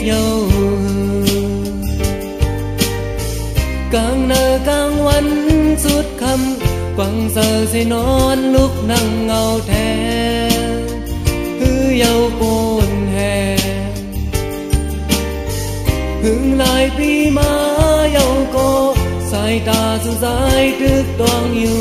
ยาวกลางเนอกลางวันสุดคำกวางเสือใส่นอนลุกนั่งเงาแทนฮือยาวโกนแห่หึงลายปีมาเยาโกสายตาสุดสายตึกตวงอยู่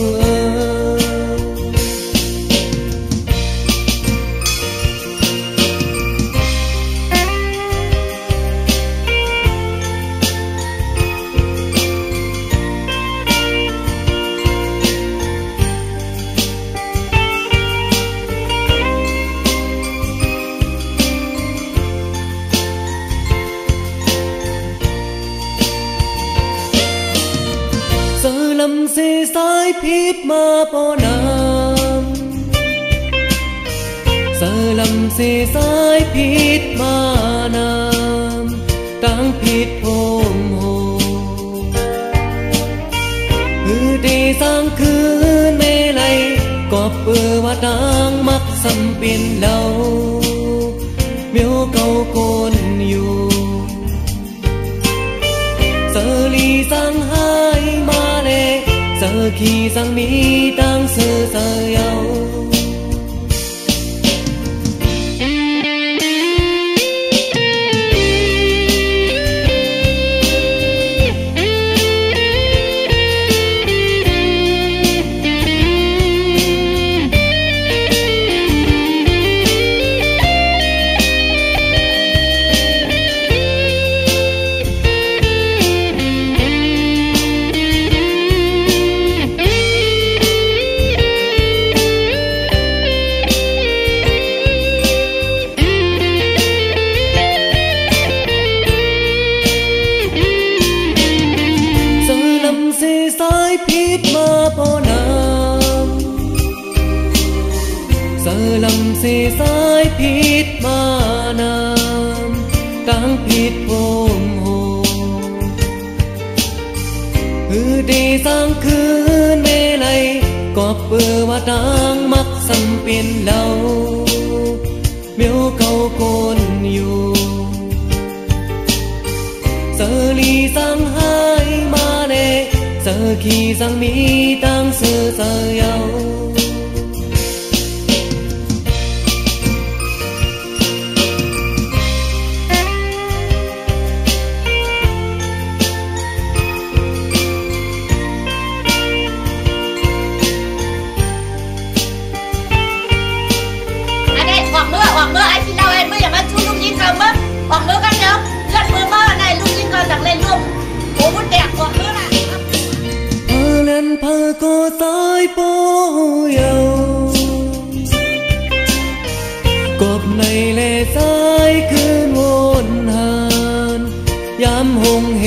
ลำเสสายพิษมาปอนำเสลำเสสายพิษมานำตั้งพิษโฮมโฮฮือตีสร้างคืนเมลัยก็เปื้อว่าตางมักสำเปลี่ยนเหล่าเมียวเก่าโกนอยู่เสลีสร้างหายมาเสือขี่สังมีตั้งเสือเสือยาวสายพิษมาปอนำเสลำเสสายพิษมานำตั้งพิษโฮมโฮฮือดีสร้างคืนเมลัยก็เปื้อว่าตางมักสำเปลี่ยนเหล่าเมียวเก่าโกนอยู่เสลีสร้างหายมาเนเสือขี่สังมีตั้งเสือเสือยาวอันนี้ออกเมื่อไอ้ที่เราไอ้เมื่ออย่างนั้นชูลูกยิงเขาเมื่อออกเมื่อกันเนาะเลือดเมื่อในลูกยิงเขาจากเล่นลูกโอ้มุดแดกออกเมื่อละเล่นพาก็สายโปยาวกบในเลสายคืนวนหานยามหงเห